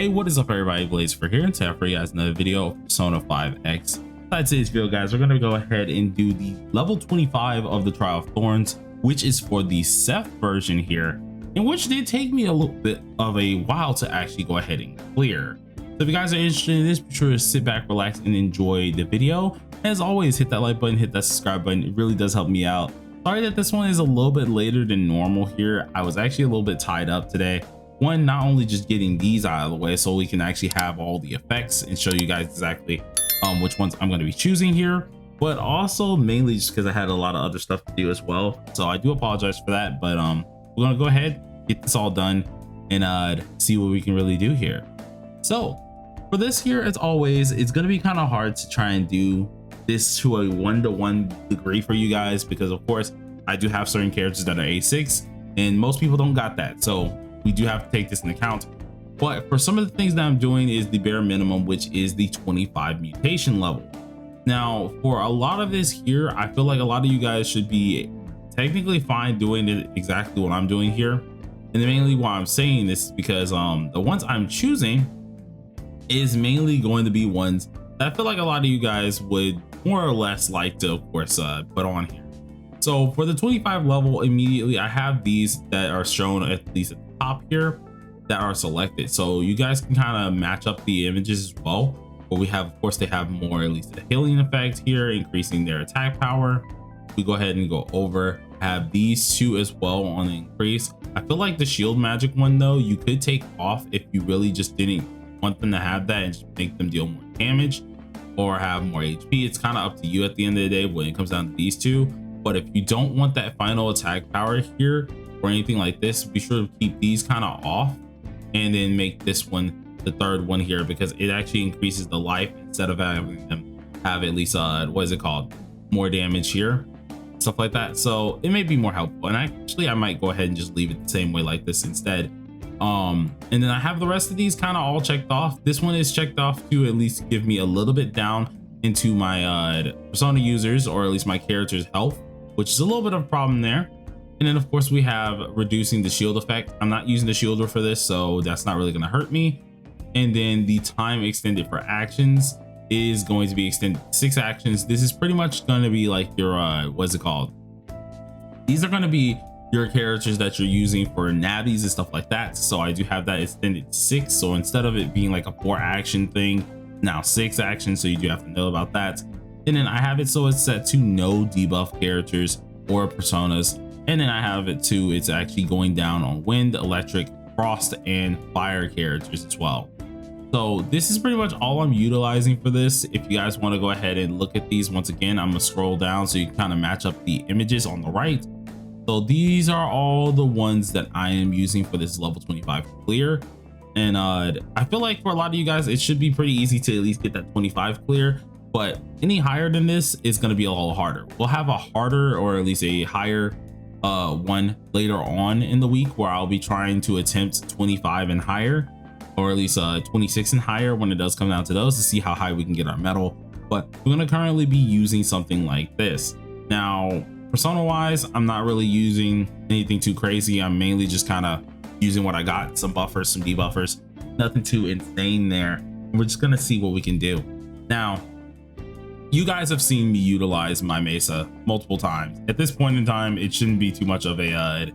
Hey, what is up everybody, Blaze for here, and today for you guys another video of Persona 5X. That's today's video, guys. We're going to go ahead and do the level 25 of the Trial of Thorns, which is for the Seth version here, in which did take me a little bit of a while to actually go ahead and clear. So if you guys are interested in this, be sure to sit back, relax, and enjoy the video. As always, hit that like button, hit that subscribe button. It really does help me out. Sorry that this one is a little bit later than normal here. I was actually a little bit tied up today. One, not only just getting these out of the way so we can actually have all the effects and show you guys exactly which ones I'm going to be choosing here, but also mainly just because I had a lot of other stuff to do as well. So I do apologize for that, but we're going to go ahead, get this all done, and see what we can really do here. So for this here, as always, it's going to be kind of hard to try and do this to a 1-to-1 degree for you guys, because of course I do have certain characters that are A6 and most people don't got that, so we do have to take this into account. But for some of the things that I'm doing is the bare minimum, which is the 25 mutation level. Now for a lot of this here, I feel like a lot of you guys should be technically fine doing it exactly what I'm doing here, and mainly why I'm saying this is because the ones I'm choosing is mainly going to be ones that I feel like a lot of you guys would more or less like to, of course, put on here. So for the 25 level, immediately I have these that are shown at least at the top here that are selected, so you guys can kind of match up the images as well. But we have, of course, they have more, at least a healing effect here, increasing their attack power. We go ahead and go over, have these two as well on the increase. I feel like the shield magic one though, you could take off if you really just didn't want them to have that and just make them deal more damage or have more HP. It's kind of up to you at the end of the day when it comes down to these two. But if you don't want that final attack power here or anything like this, be sure to keep these kind of off and then make this one the third one here, because it actually increases the life instead of having them have at least what is it called, more damage here, stuff like that. So it may be more helpful, and I might go ahead and just leave it the same way like this instead. And then I have the rest of these kind of all checked off. This one is checked off to at least give me a little bit down into my persona users, or at least my character's health, which is a little bit of a problem there. And then of course we have reducing the shield effect. I'm not using the shielder for this, so that's not really going to hurt me. And then the time extended for actions is going to be extended 6 actions. This is pretty much going to be like your what's it called, these are going to be your characters that you're using for nabbies and stuff like that. So I do have that extended 6, so instead of it being like a 4 action thing, now 6 actions, so you do have to know about that. And then I have it so it's set to no debuff characters or personas, and then I have it to it's actually going down on wind, electric, frost, and fire characters as well. So this is pretty much all I'm utilizing for this. If you guys want to go ahead and look at these once again, I'm gonna scroll down so you can kind of match up the images on the right. So these are all the ones that I am using for this level 25 clear. And I feel like for a lot of you guys it should be pretty easy to at least get that 25 clear, but any higher than this is going to be a little harder. We'll have a harder, or at least a higher one later on in the week, where I'll be trying to attempt 25 and higher, or at least 26 and higher when it does come down to those, to see how high we can get our medal. But we're going to currently be using something like this. Now persona wise, I'm not really using anything too crazy. I'm mainly just kind of using what I got, some buffers, some debuffers, nothing too insane there. We're just going to see what we can do. Now you guys have seen me utilize my Mesa multiple times. At this point in time, it shouldn't be too much of a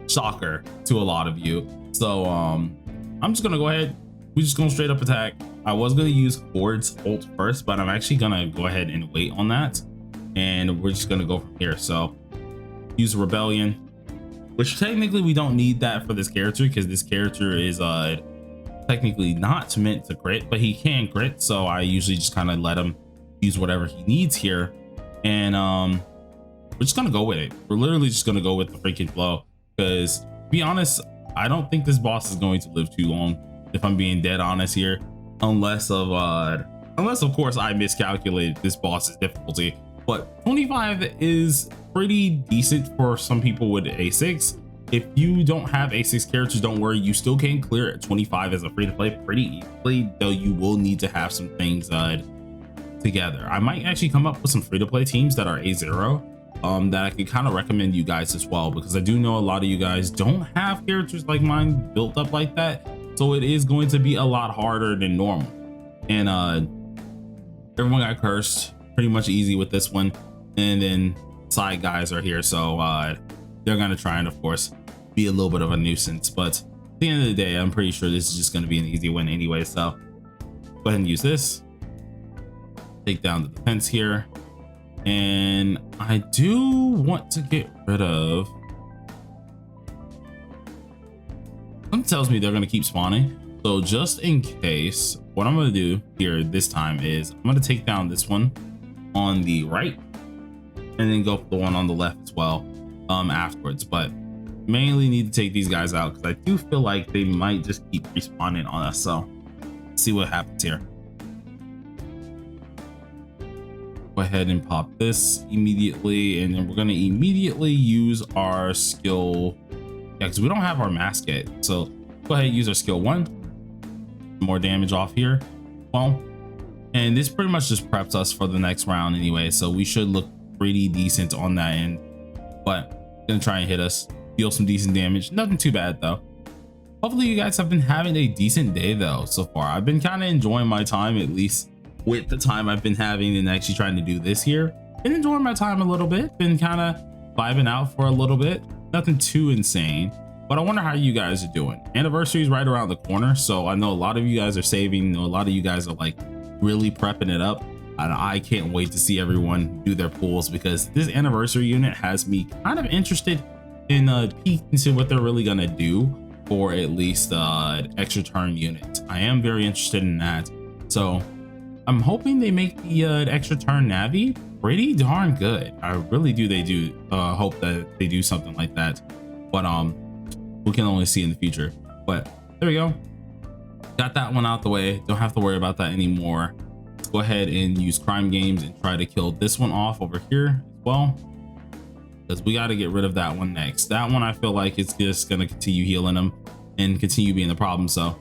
shocker to a lot of you. So I'm just gonna go ahead, we're just gonna straight up attack. I was gonna use Ford's ult first, but I'm actually gonna go ahead and wait on that, and we're just gonna go from here. So use Rebellion, which technically we don't need that for this character, because this character is technically not meant to crit, but he can crit, so I usually just kind of let him use whatever he needs here. And we're just gonna go with it. We're literally just gonna go with the freaking flow, because to be honest, I don't think this boss is going to live too long, if I'm being dead honest here, unless of course I miscalculated this boss's difficulty. But 25 is pretty decent for some people with A6. If you don't have A6 characters, don't worry, you still can clear at 25 as a free to play pretty easily, though you will need to have some things together. I might actually come up with some free to play teams that are A0 that I can kind of recommend you guys as well, because I do know a lot of you guys don't have characters like mine built up like that. so it is going to be a lot harder than normal. And everyone got cursed pretty much easy with this one, and then side guys are here, so they're gonna try and of course be a little bit of a nuisance, but at the end of the day I'm pretty sure this is just going to be an easy win anyway. So go ahead and use this, take down the defense here, and I do want to get rid of, something tells me they're going to keep spawning, so just in case, what I'm going to do here this time is I'm going to take down this one on the right and then go for the one on the left as well afterwards, but mainly need to take these guys out because I do feel like they might just keep respawning on us. So let's see what happens here. Go ahead and pop this immediately, and then we're going to immediately use our skill, because we don't have our mask yet. So go ahead and use our skill 1, more damage off here. Well, and this pretty much just preps us for the next round anyway, so we should look pretty decent on that end. But gonna try and hit us, deal some decent damage, nothing too bad though. Hopefully you guys have been having a decent day though so far. I've been kind of enjoying my time, at least with the time I've been having and actually trying to do this here. Been enjoying my time a little bit, been kind of vibing out for a little bit, nothing too insane. But I wonder how you guys are doing. Anniversary is right around the corner, so I know a lot of you guys are saving, a lot of you guys are like really prepping it up, and I can't wait to see everyone do their pools, because this anniversary unit has me kind of interested in peek into what they're really gonna do for at least extra turn units. I am very interested in that, so I'm hoping they make the extra turn Navi pretty darn good. I really do. They do hope that they do something like that, but we can only see in the future. But there we go, got that one out the way, don't have to worry about that anymore. Let's go ahead and use crime games and try to kill this one off over here as well, because we got to get rid of that one next. That one I feel like it's just going to continue healing them and continue being the problem, so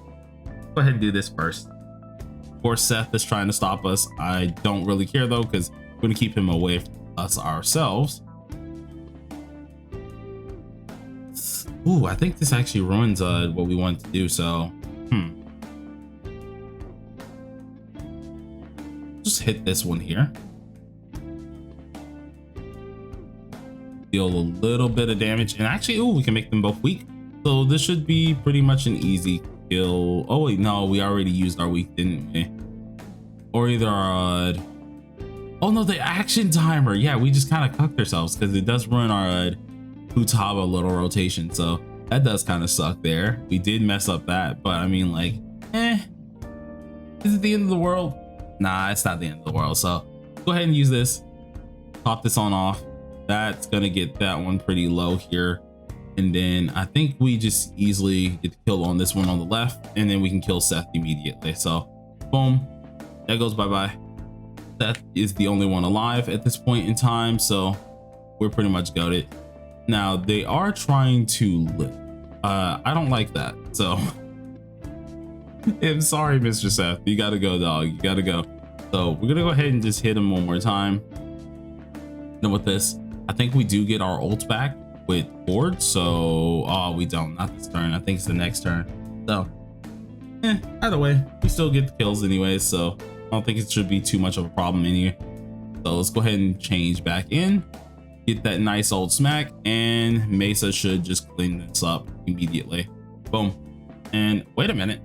go ahead and do this first. Of course Seth is trying to stop us. I don't really care though, because we're going to keep him away from us ourselves. Ooh, I think this actually ruins what we want to do, so just hit this one here, deal a little bit of damage, and actually, oh, we can make them both weak, so this should be pretty much an easy kill. Oh wait, no, we already used our weak, didn't we? Or either our oh no, the action timer, yeah, we just kind of cucked ourselves, because it does ruin our Futaba little rotation, so that does kind of suck there. We did mess up that, but I mean, like, is it the end of the world? Nah, it's not the end of the world. So go ahead and use this, pop this on off. That's gonna get that one pretty low here, and then I think we just easily get the kill on this one on the left, and then we can kill Seth immediately. So boom, that goes bye-bye. Seth is the only one alive at this point in time, so we're pretty much goated. Now they are trying to live. I don't like that, so I'm sorry, Mr. Seth, you gotta go, dog, you gotta go. So we're gonna go ahead and just hit him one more time. Then with this, I think we do get our ult back with board, so oh, we don't, not this turn, I think it's the next turn. So either way, we still get the kills anyways, so I don't think it should be too much of a problem anyway. So let's go ahead and change back in, get that nice old smack, and Mesa should just clean this up immediately. Boom. And wait a minute,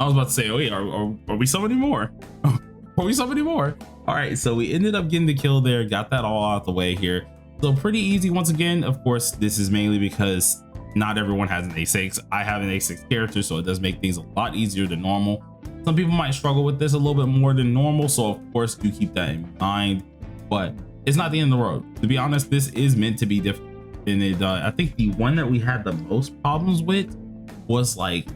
I was about to say, oh yeah, are we summoning more? Are we summoning more? All right, so we ended up getting the kill there, got that all out the way here. So pretty easy once again. Of course, this is mainly because not everyone has an A6. I have an A6 character, so it does make things a lot easier than normal. Some people might struggle with this a little bit more than normal, so of course do keep that in mind, but it's not the end of the world. To be honest, this is meant to be difficult, and it I think the one that we had the most problems with was like,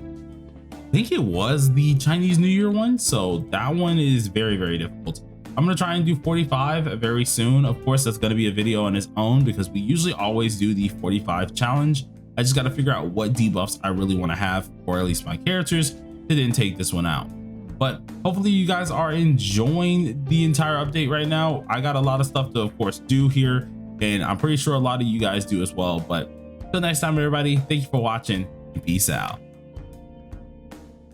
I think it was the Chinese New Year one, so that one is very, very difficult. I'm gonna try and do 45 very soon. Of course, that's gonna be a video on its own, because we usually always do the 45 challenge. I just gotta figure out what debuffs I really want to have, or at least my characters, to then take this one out. But hopefully you guys are enjoying the entire update right now. I got a lot of stuff to, of course, do here, and I'm pretty sure a lot of you guys do as well. But until next time, everybody, thank you for watching, and peace out.